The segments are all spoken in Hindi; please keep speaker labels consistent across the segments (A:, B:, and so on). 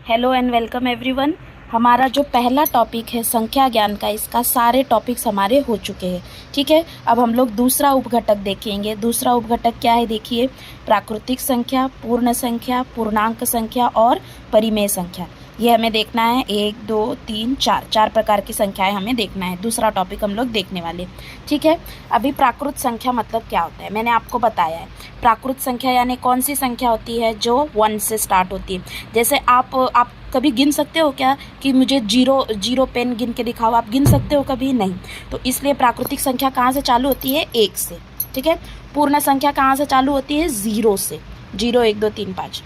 A: Hello and welcome everyone. हमारा जो पहला टॉपिक है संख्या ज्ञान का, इसका सारे टॉपिक्स हमारे हो चुके हैं। ठीक है, अब हम लोग दूसरा उपघटक देखेंगे। दूसरा उपघटक क्या है, देखिए, प्राकृतिक संख्या, पूर्ण संख्या, पूर्णांक संख्या और परिमेय संख्या। ये हमें देखना है, 1 2 3 4 चार प्रकार की संख्याएं हमें देखना है। दूसरा टॉपिक हम लोग देखने वाले। ठीक है, अभी प्राकृत संख्या मतलब क्या होता है मैंने आपको बताया है। प्राकृत संख्या यानी कौन सी संख्या होती है जो 1 से स्टार्ट होती है। जैसे आप कभी गिन सकते हो क्या कि मुझे जीरो पेन गिन के दिखाओ, आप गिन सकते हो कभी? नहीं। तो इसलिए प्राकृतिक संख्या कहाँ से चालू होती है? 1 से। ठीक है, पूर्ण संख्या कहाँ से चालू होती है? 0 से। 0 1 2 3 5।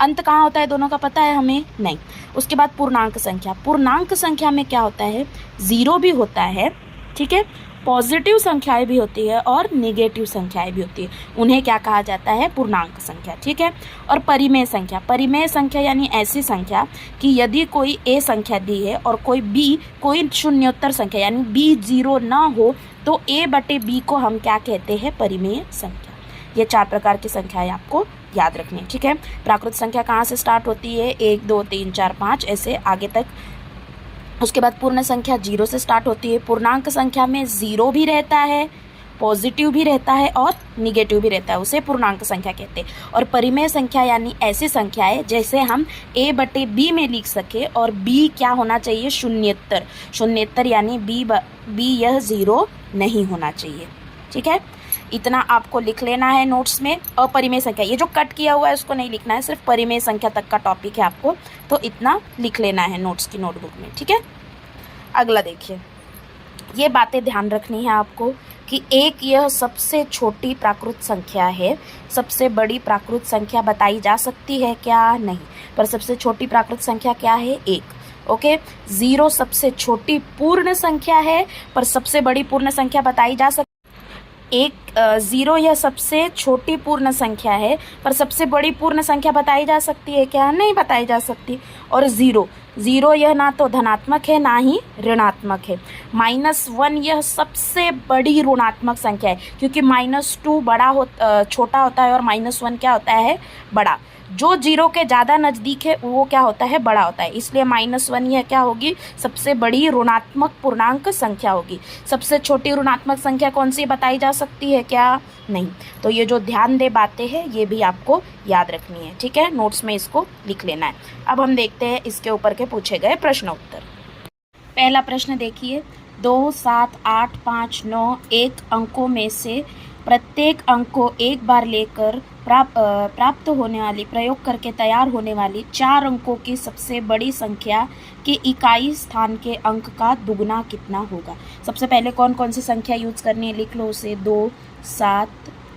A: अंत कहाँ होता है दोनों का पता है हमें? नहीं। उसके बाद पूर्णांक संख्या। पूर्णांक संख्या में क्या होता है? 0 भी होता है, ठीक है, पॉजिटिव संख्याएं भी होती है और नेगेटिव संख्याएं भी होती है। उन्हें क्या कहा जाता है? पूर्णांक संख्या। ठीक है, और परिमेय संख्या। परिमेय संख्या यानी ऐसी संख्या कि यदि कोई ए संख्या दी है और कोई शून्योत्तर संख्या यानी बी 0 ना हो तो ए बटे बी को हम क्या कहते हैं? परिमेय संख्या। ये 4 प्रकार की संख्याएं आपको याद रखनी है। ठीक है, प्राकृत संख्या कहाँ से स्टार्ट होती है? 1 2 3 4 5 ऐसे आगे तक। उसके बाद पूर्ण संख्या 0 से स्टार्ट होती है। पूर्णांक संख्या में 0 भी रहता है, पॉजिटिव भी रहता है और निगेटिव भी रहता है, उसे पूर्णांक संख्या कहते हैं। और परिमेय संख्या यानी ऐसी संख्या है जैसे हम a बटे b में लिख सके और b क्या होना चाहिए? शून्योत्तर। शून्योत्तर यानी b यह 0 नहीं होना चाहिए। ठीक है, इतना आपको लिख लेना है नोट्स में। अपरिमेय संख्या, ये जो कट किया हुआ है उसको नहीं लिखना है, सिर्फ परिमेय संख्या तक का टॉपिक है आपको, तो इतना लिख लेना है नोट्स की नोटबुक में। ठीक है, अगला देखिए, ये बातें ध्यान रखनी है आपको कि एक यह सबसे छोटी प्राकृत संख्या है। सबसे बड़ी प्राकृत संख्या बताई जा सकती है क्या? नहीं। पर सबसे छोटी प्राकृत संख्या क्या है? 1। ओके, 0 सबसे छोटी पूर्ण संख्या है, पर सबसे बड़ी पूर्ण संख्या बताई जा सकती। 0 यह सबसे छोटी पूर्ण संख्या है, पर सबसे बड़ी पूर्ण संख्या बताई जा सकती है क्या? नहीं बताई जा सकती। और 0 यह ना तो धनात्मक है ना ही ऋणात्मक है। -1 यह सबसे बड़ी ऋणात्मक संख्या है, क्योंकि -2 छोटा होता है और -1 क्या होता है? बड़ा। जो 0 के ज़्यादा नज़दीक है वो क्या होता है? बड़ा होता है। इसलिए -1 यह क्या होगी? सबसे बड़ी ऋणात्मक पूर्णांक संख्या होगी। सबसे छोटी ऋणात्मक संख्या कौन सी बताई जा सकती है क्या? नहीं। तो ये जो ध्यान दे बातें हैं ये भी आपको याद रखनी है। ठीक है, नोट्स में इसको लिख लेना है। अब हम देखते हैं इसके ऊपर के पूछे गए प्रश्न उत्तर। पहला प्रश्न देखिए, 2 7 8 5 9 1 अंकों में से प्रत्येक अंक को एक बार लेकर प्राप्त होने वाली, प्रयोग करके तैयार होने वाली 4 अंकों की सबसे बड़ी संख्या के इकाई स्थान के अंक का दुगना कितना होगा? सबसे पहले कौन कौन सी संख्या यूज करनी है, लिख लो उसे। 2 7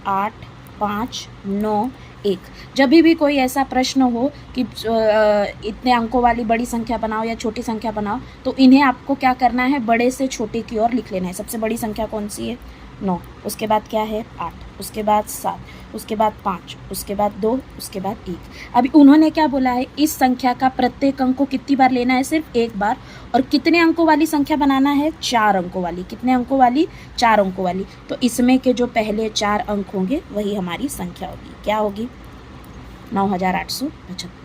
A: 8 5 9 1। जब भी कोई ऐसा प्रश्न हो कि इतने अंकों वाली बड़ी संख्या बनाओ या छोटी संख्या बनाओ, तो इन्हें आपको क्या करना है? बड़े से छोटे की ओर लिख लेना है। सबसे बड़ी संख्या कौन सी है? 9। उसके बाद क्या है? 8। उसके बाद 7। उसके बाद 5। उसके बाद 2। उसके बाद 1। अभी उन्होंने क्या बोला है? इस संख्या का प्रत्येक अंक को कितनी बार लेना है? सिर्फ एक बार। और कितने अंकों वाली संख्या बनाना है? 4 अंकों वाली। कितने अंकों वाली? 4 अंकों वाली। तो इसमें के जो पहले 4 अंक होंगे वही हमारी संख्या होगी। क्या होगी? 9875।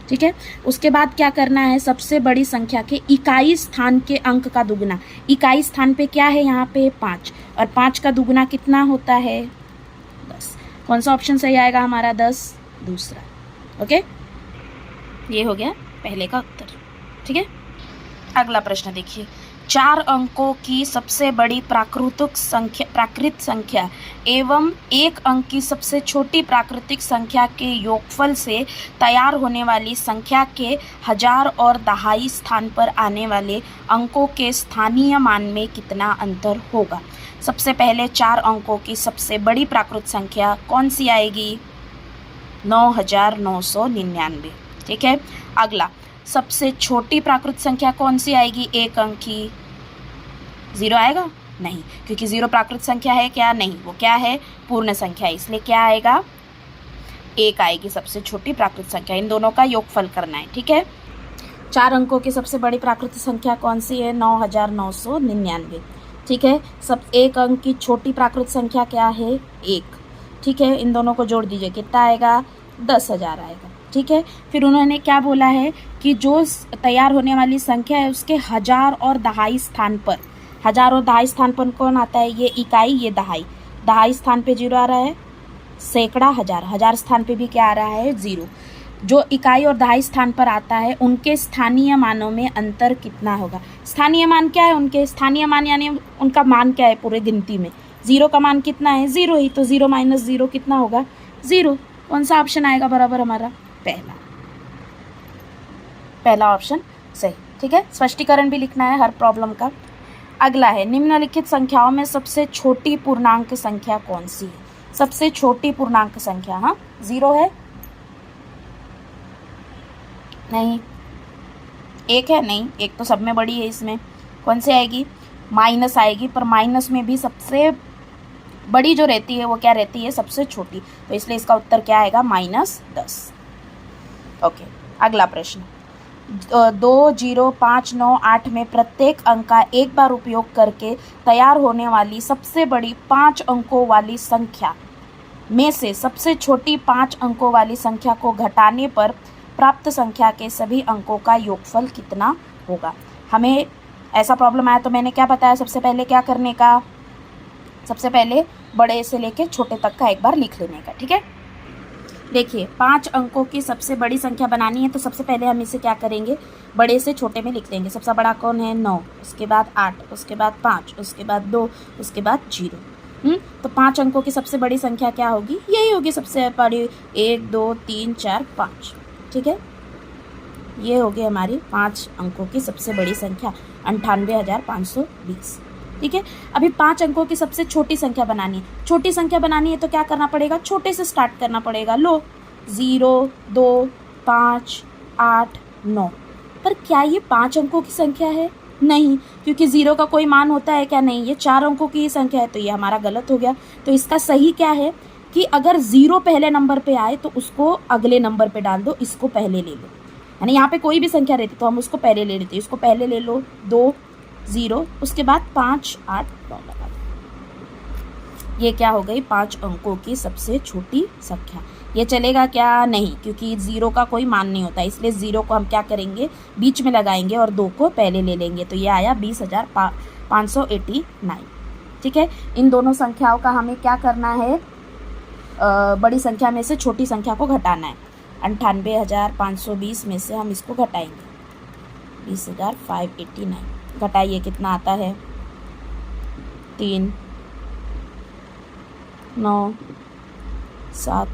A: ठीक है, उसके बाद क्या करना है? सबसे बड़ी संख्या के इकाई स्थान के अंक का दुगना। इकाई स्थान पे क्या है? यहाँ पे 5, और 5 का दुगना कितना होता है? 10। कौन सा ऑप्शन सही आएगा हमारा? 10 दूसरा। ओके, ये हो गया पहले का उत्तर। ठीक है, अगला प्रश्न देखिए, 4 अंकों की सबसे बड़ी प्राकृत संख्या एवं 1 अंक की सबसे छोटी प्राकृतिक संख्या के योगफल से तैयार होने वाली संख्या के हजार और दहाई स्थान पर आने वाले अंकों के स्थानीय मान में कितना अंतर होगा? सबसे पहले 4 अंकों की सबसे बड़ी प्राकृत संख्या कौन सी आएगी? 9999। ठीक है, अगला, सबसे छोटी प्राकृत संख्या कौन सी आएगी? 1 अंक की। 0 आएगा? नहीं, क्योंकि 0 प्राकृत संख्या है क्या? नहीं, वो क्या है? पूर्ण संख्या है। इसलिए क्या आएगा? 1 आएगी सबसे छोटी प्राकृत संख्या। इन दोनों का योगफल करना है। ठीक है, 4 अंकों की सबसे बड़ी प्राकृत संख्या कौन सी है? 9999। ठीक है, 1 अंक की छोटी प्राकृत संख्या क्या है? 1। ठीक है, इन दोनों को जोड़ दीजिए, कितना आएगा? 10,000 आएगा। ठीक है। फिर उन्होंने क्या बोला है कि जो तैयार होने वाली संख्या है उसके हजार और दहाई स्थान पर, हजार और दहाई स्थान पर कौन आता है, ये इकाई, ये दहाई। दहाई स्थान पे 0 आ रहा है, सैकड़ा, हजार, हजार स्थान पे भी क्या आ रहा है, 0। जो इकाई और दहाई स्थान पर आता है उनके स्थानीय मानों में अंतर कितना होगा। स्थानीय मान क्या है उनके, स्थानीय मान यानी उनका मान क्या है पूरे गिनती में। 0 का मान कितना है, 0 ही, तो 0 - 0 कितना होगा, 0। कौन सा ऑप्शन आएगा बराबर हमारा, पहला ऑप्शन सही। ठीक है, स्पष्टीकरण भी लिखना है हर प्रॉब्लम का। अगला है, निम्नलिखित संख्याओं में सबसे छोटी पूर्णांक संख्या कौन सी है। सबसे छोटी पूर्णांक संख्या, हाँ 0 है, नहीं, 1 है, नहीं, 1 तो सब में बड़ी है। इसमें कौन सी आएगी, माइनस आएगी, पर माइनस में भी सबसे बड़ी जो रहती है वो क्या रहती है, सबसे छोटी, तो इसलिए इसका उत्तर क्या आएगा, -10। ओके, अगला प्रश्न, 2, 0, 5, 9, 8 में प्रत्येक अंक का एक बार उपयोग करके तैयार होने वाली सबसे बड़ी 5 अंकों वाली संख्या में से सबसे छोटी 5 अंकों वाली संख्या को घटाने पर प्राप्त संख्या के सभी अंकों का योगफल कितना होगा। हमें ऐसा प्रॉब्लम आया तो मैंने क्या बताया, सबसे पहले क्या करने का, सबसे पहले बड़े से लेके छोटे तक का एक बार लिख लेने का। ठीक है, देखिए 5 अंकों की सबसे बड़ी संख्या बनानी है तो सबसे पहले हम इसे क्या करेंगे, बड़े से छोटे में लिख लेंगे। सबसे बड़ा कौन है, 9, उसके बाद 8, उसके बाद 5, उसके बाद 2, उसके बाद 0। तो 5 अंकों की सबसे बड़ी संख्या क्या होगी, यही होगी सबसे बड़ी, 1, 2, 3, 4, 5। ठीक है, ये होगी हमारी 5 अंकों की सबसे बड़ी संख्या, 98,520। ठीक है, अभी 5 अंकों की सबसे छोटी संख्या बनानी है। छोटी संख्या बनानी है तो क्या करना पड़ेगा, छोटे से स्टार्ट करना पड़ेगा। लो 0, 2, 5, 8, 9, पर क्या ये 5 अंकों की संख्या है, नहीं, क्योंकि 0 का कोई मान होता है क्या, नहीं, ये 4 अंकों की ही संख्या है, तो ये हमारा गलत हो गया। तो इसका सही क्या है कि अगर 0 पहले नंबर पे आए तो उसको अगले नंबर पे डाल दो, इसको पहले ले लो। यानी यहाँ पे कोई भी संख्या रहती तो हम उसको पहले ले लेते, इसको पहले ले लो, 2, 0, उसके बाद 5, 8, 9 लगा दो। ये क्या हो गई, 5 अंकों की सबसे छोटी संख्या। ये चलेगा क्या, नहीं, क्योंकि 0 का कोई मान नहीं होता, इसलिए 0 को हम क्या करेंगे, बीच में लगाएंगे और 2 को पहले ले लेंगे। तो ये आया 20,589। ठीक है, इन दोनों संख्याओं का हमें क्या करना है, बड़ी संख्या में से छोटी संख्या को घटाना है। 98,520 में से हम इसको घटाएंगे, 20,589 घटाइए, कितना आता है, 3, 9, 7,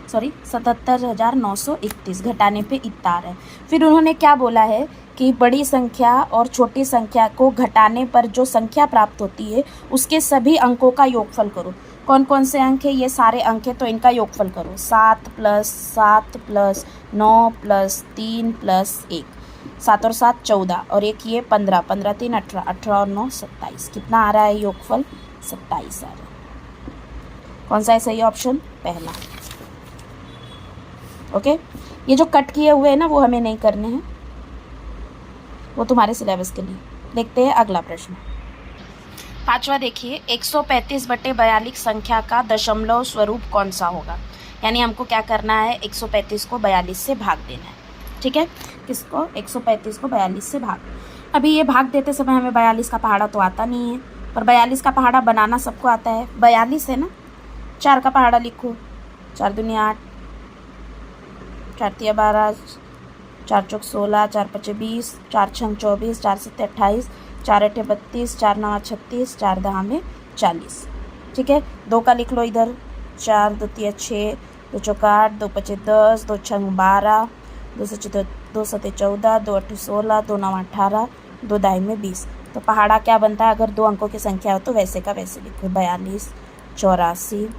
A: सॉरी 77,931, घटाने पे इतना आ रहा है। फिर उन्होंने क्या बोला है कि बड़ी संख्या और छोटी संख्या को घटाने पर जो संख्या प्राप्त होती है उसके सभी अंकों का योगफल करो। कौन कौन से अंक है, ये सारे अंक है, तो इनका योगफल करो। 7 + 7 + 9 + 3 + 1, 7 और 7 14, और एक ये 15, 15 3 18, 18 और 9 27। कितना आ रहा है योगफल, 27 आ रहा है। कौन सा है सही ऑप्शन, पहला। ओके, ये जो कट किए हुए हैं ना वो हमें नहीं करने हैं, वो तुम्हारे सिलेबस के लिए। देखते हैं अगला प्रश्न, 5वां देखिए, 135/42 संख्या का दशमलव स्वरूप कौन सा होगा। यानी हमको क्या करना है, 135 को 42 से भाग देना है। ठीक है, किसको, 135 को 42 से भाग। अभी ये भाग देते समय हमें 42 का पहाड़ा तो आता नहीं है, पर 42 का पहाड़ा बनाना सबको आता है। 42 है ना, 4 का पहाड़ा लिखो, 4 दूनी 8, 4 तिया 12, 4 चौक 16, 4 पचे 20, 4 छंग 24, 4 सत्ते 28, 4 अठे 32, 4 नवा 36, 4 दहा में 40। ठीक है, 2 का लिख लो इधर, 4 2 तिया 6, 2 चौक 8, 2 पचे 10, 2 छंग 12, 2 सत्ते 14, 2 अठे 16, 2 नवा 18, 2 दाई में 20। तो पहाड़ा क्या बनता है, अगर 2 अंकों की संख्या हो तो वैसे का वैसे लिखो, 42, 84,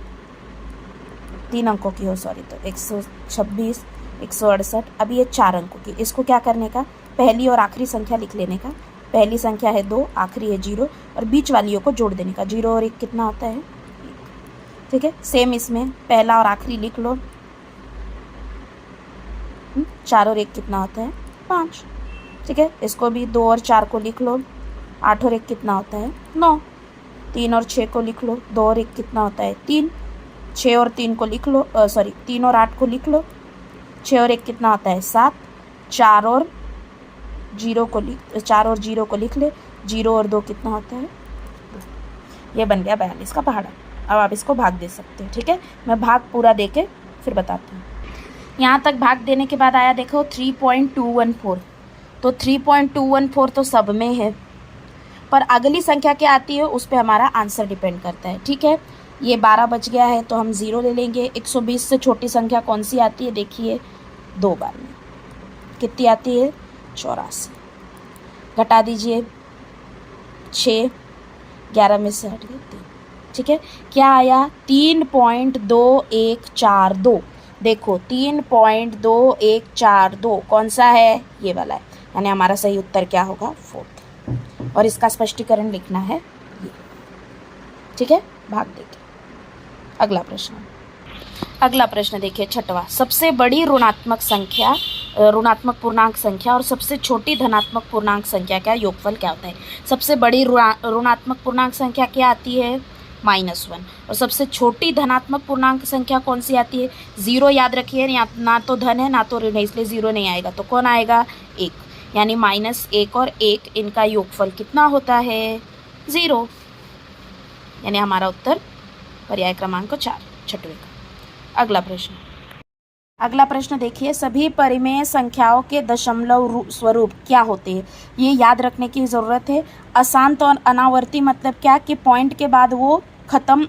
A: 3 अंकों की हो सॉरी तो 126, 168। अभी ये 4 अंकों की, इसको क्या करने का, पहली और आखिरी संख्या लिख लेने का। पहली संख्या है 2, आखिरी है 0, और बीच वालियों को जोड़ देने का। 0 और 1 कितना होता है, 1। ठीक है, सेम इसमें पहला और आखिरी लिख लो। 4 और 1 कितना होता है, 5। ठीक है, इसको भी 2 और 4 को लिख लो। 8 और 1 कितना होता है, 9। 3 और 6 को लिख लो, 2 और 1 कितना होता है 3, 6 और 3 को लिख लो, 3 और 8 को लिख लो, 6 और 1 कितना होता है 7, 4 और 0 को लिख ले, 0 और 2 कितना होता है 2। ये बन गया 42 का पहाड़ा। अब आप इसको भाग दे सकते हो, ठीक है। मैं भाग पूरा दे के फिर बताती हूँ। यहाँ तक भाग देने के बाद आया देखो 3.214, तो 3.214 तो सब में है, पर अगली संख्या क्या आती है उस पर हमारा आंसर डिपेंड करता है, ठीक है। ये 12 बच गया है तो हम 0 ले लेंगे। 120 से छोटी संख्या कौन सी आती है देखिए 2 बार में, कितनी आती है 84। घटा दीजिए 6, 11 में से हट गए 3, ठीक है। क्या आया 3.2142, देखो 3.2142 कौन सा है ये वाला है, यानी हमारा सही उत्तर क्या होगा 4th। और इसका स्पष्टीकरण लिखना है ये, ठीक है। भाग देखिए अगला प्रश्न देखिए 6वां। सबसे बड़ी ऋणात्मक पूर्णांक संख्या और सबसे छोटी धनात्मक पूर्णांक संख्या का योगफल क्या होता है। सबसे बड़ी ऋणात्मक पूर्णांक संख्या क्या आती है -1, और सबसे छोटी धनात्मक पूर्णांक संख्या कौन सी आती है 0। याद रखिए ना तो धन है ना तो ऋण है, इसलिए 0 नहीं आएगा, तो कौन आएगा 1, यानी -1 और 1 इनका योगफल कितना होता है 0, यानी हमारा उत्तर पर्याय क्रमांक 4 6वें का। अगला प्रश्न देखिए, सभी परिमेय संख्याओं के दशमलव स्वरूप क्या होते हैं। ये याद रखने की ज़रूरत है। अशांत और अनावर्ती मतलब क्या कि पॉइंट के बाद वो खत्म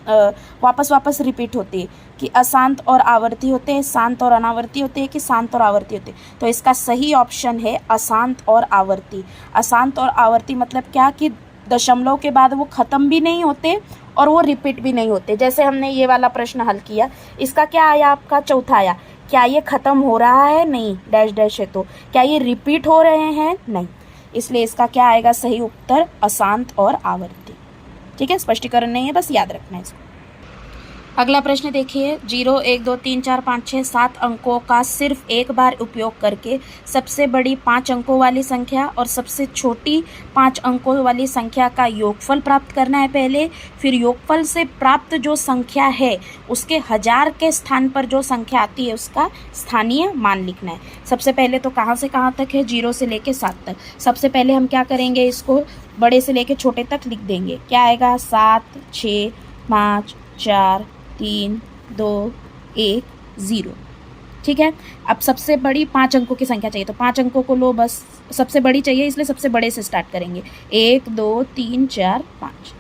A: वापस रिपीट होती है, कि अशांत और आवर्ती होते हैं, शांत और अनावर्ती होते हैं, कि शांत और आवर्ती होते हैं। तो इसका सही ऑप्शन है अशांत और आवर्ती। अशांत और आवर्ती मतलब क्या कि दशमलव के बाद वो ख़त्म भी नहीं होते और वो रिपीट भी नहीं होते। जैसे हमने ये वाला प्रश्न हल किया, इसका क्या आया आपका चौथा आया, क्या ये ख़त्म हो रहा है नहीं, डैश डैश है, तो क्या ये रिपीट हो रहे हैं नहीं, इसलिए इसका क्या आएगा सही उत्तर अशांत और आवर्ती, ठीक है। स्पष्टीकरण नहीं है, बस याद रखना है इसको। अगला प्रश्न देखिए, 0 1 2 3 4 5 6 7 अंकों का सिर्फ एक बार उपयोग करके सबसे बड़ी 5 अंकों वाली संख्या और सबसे छोटी 5 अंकों वाली संख्या का योगफल प्राप्त करना है पहले। फिर योगफल से प्राप्त जो संख्या है उसके 1000 के स्थान पर जो संख्या आती है उसका स्थानीय मान लिखना है। सबसे पहले तो कहाँ से कहाँ तक है 0 से लेके 7 तक। सबसे पहले हम क्या करेंगे, इसको बड़े से लेके छोटे तक लिख देंगे। क्या आएगा 7 6 5 4 3 2 1 0, ठीक है। अब सबसे बड़ी 5 अंकों की संख्या चाहिए, तो 5 अंकों को लो, बस सबसे बड़ी चाहिए इसलिए सबसे बड़े से स्टार्ट करेंगे। 1 2 3 4 5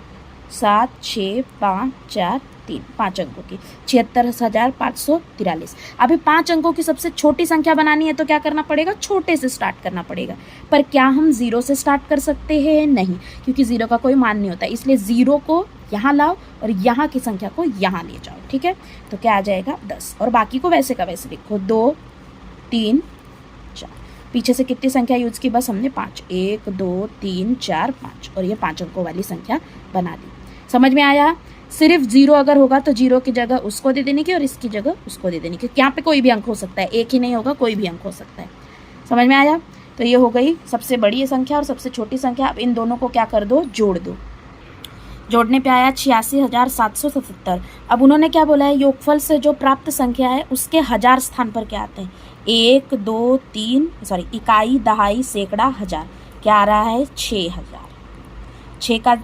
A: 7 6 5 4 3, 5 अंकों की 76,543। अभी 5 अंकों की सबसे छोटी संख्या बनानी है तो क्या करना पड़ेगा, छोटे से स्टार्ट करना पड़ेगा। पर क्या हम 0 से स्टार्ट कर सकते हैं, नहीं, क्योंकि 0 का कोई मान नहीं होता, इसलिए 0 को यहाँ लाओ और यहाँ की संख्या को यहाँ ले जाओ, ठीक है। तो क्या आ जाएगा 10, और बाकी को वैसे का वैसे लिखो 2 3 4। पीछे से कितनी संख्या यूज की, बस हमने 5, 1 2 3 4 5, और ये 5 अंकों वाली संख्या बना दी। समझ में आया। सिर्फ 0 अगर होगा तो 0 की जगह उसको दे देने की और इसकी जगह उसको दे देने की। यहाँ पे कोई भी अंक हो सकता है, एक ही नहीं होगा, कोई भी अंक हो सकता है। समझ में आया। तो ये हो गई सबसे बड़ी संख्या और सबसे छोटी संख्या। अब इन दोनों को क्या कर दो, जोड़ दो। जोड़ने पे आया 86,777। अब उन्होंने क्या बोला है, योगफल से जो प्राप्त संख्या है उसके 1000 स्थान पर क्या आते हैं, 1 2 3 इकाई दहाई सैकड़ा हजार, क्या आ रहा है 6000। 6 का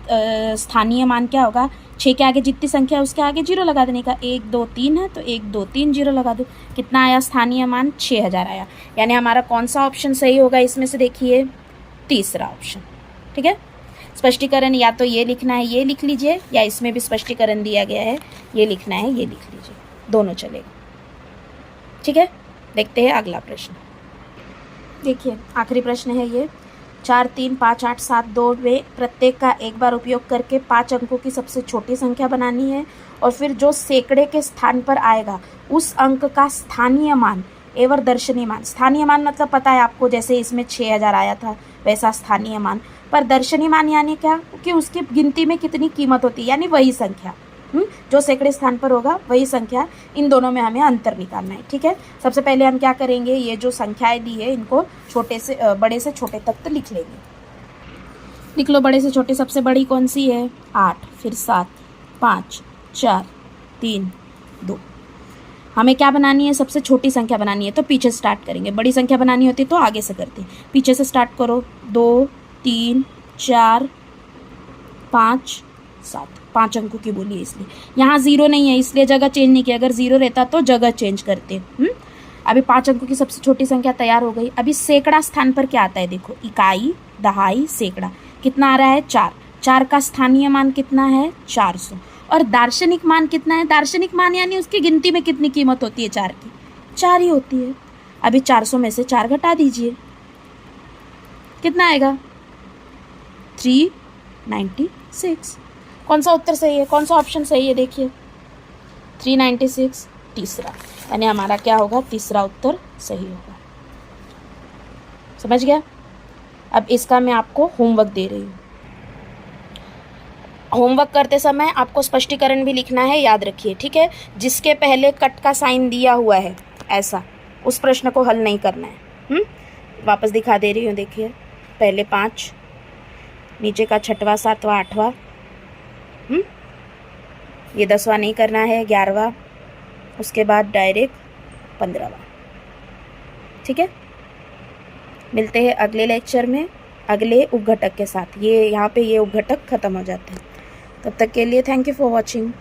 A: स्थानीय मान क्या होगा, 6 के आगे जितनी संख्या है उसके आगे 0 लगा देने का। 1 2 3 है तो 1 2 3 0 लगा दो। कितना आया स्थानीय मान 6000 आया। यानी हमारा कौन सा ऑप्शन सही होगा इसमें से, देखिए तीसरा ऑप्शन, ठीक है। स्पष्टीकरण या तो ये लिखना है, ये लिख लीजिए, या इसमें भी स्पष्टीकरण दिया गया है, ये लिखना है, ये लिख लीजिए, दोनों चलेगा, ठीक है। देखते हैं अगला प्रश्न। देखिए आखिरी प्रश्न है ये, 4 3 5 8 7 2 में प्रत्येक का एक बार उपयोग करके 5 अंकों की सबसे छोटी संख्या बनानी है, और फिर जो सैकड़े के स्थान पर आएगा उस अंक का स्थानीय मान एवं दर्शनीय मान। स्थानीय मान मतलब पता है आपको, जैसे इसमें 6000 आया था वैसा स्थानीय मान। पर दर्शनीय मान यानी क्या, कि उसकी गिनती में कितनी कीमत होती है, यानी वही संख्या जो सैकड़े स्थान पर होगा वही संख्या। इन दोनों में हमें अंतर निकालना है, ठीक है। सबसे पहले हम क्या करेंगे, ये जो संख्याएं दी है इनको छोटे से बड़े से छोटे तक तो लिख लेंगे। लिख लो बड़े से छोटे सबसे बड़ी कौन सी है 8, फिर 7, 5, 4, 3, 2। हमें क्या बनानी है सबसे छोटी संख्या बनानी है तो पीछे स्टार्ट करेंगे, बड़ी संख्या बनानी होती तो आगे से करते। पीछे से स्टार्ट करो 2, 3, 4, 5, 7। 5 अंकों की बोली है इसलिए यहाँ 0 नहीं है इसलिए जगह चेंज नहीं की, अगर 0 रहता तो जगह चेंज करते। अभी 5 अंकों की सबसे छोटी संख्या तैयार हो गई। अभी सैकड़ा स्थान पर क्या आता है देखो, इकाई, दहाई, सैकड़ा। कितना आ रहा है 4। 4 का स्थानीय मान कितना है 400। और दार्शनिक मान कितना है, दार्शनिक मान यानी उसकी गिनती में कितनी कीमत होती है 4 की, 4 ही होती है। अभी 400 में से 4 घटा दीजिए, कितना आएगा 396। कौन सा उत्तर सही है, कौन सा ऑप्शन सही है देखिए 396 तीसरा, यानी हमारा क्या होगा तीसरा उत्तर सही होगा। समझ गया। अब इसका मैं आपको होमवर्क दे रही हूँ। होमवर्क करते समय आपको स्पष्टीकरण भी लिखना है, याद रखिए, ठीक है। जिसके पहले कट का साइन दिया हुआ है ऐसा, उस प्रश्न को हल नहीं करना है। वापस दिखा दे रही हूँ, देखिए पहले 5, नीचे का 6वां 7वां 8वां, ये 10वां नहीं करना है, 11वां, उसके बाद डायरेक्ट 15वां। ठीक है, मिलते हैं अगले लेक्चर में अगले उपघटक के साथ। ये यहाँ पे ये उपघटक खत्म हो जाते हैं। तब तक के लिए थैंक यू फॉर वॉचिंग।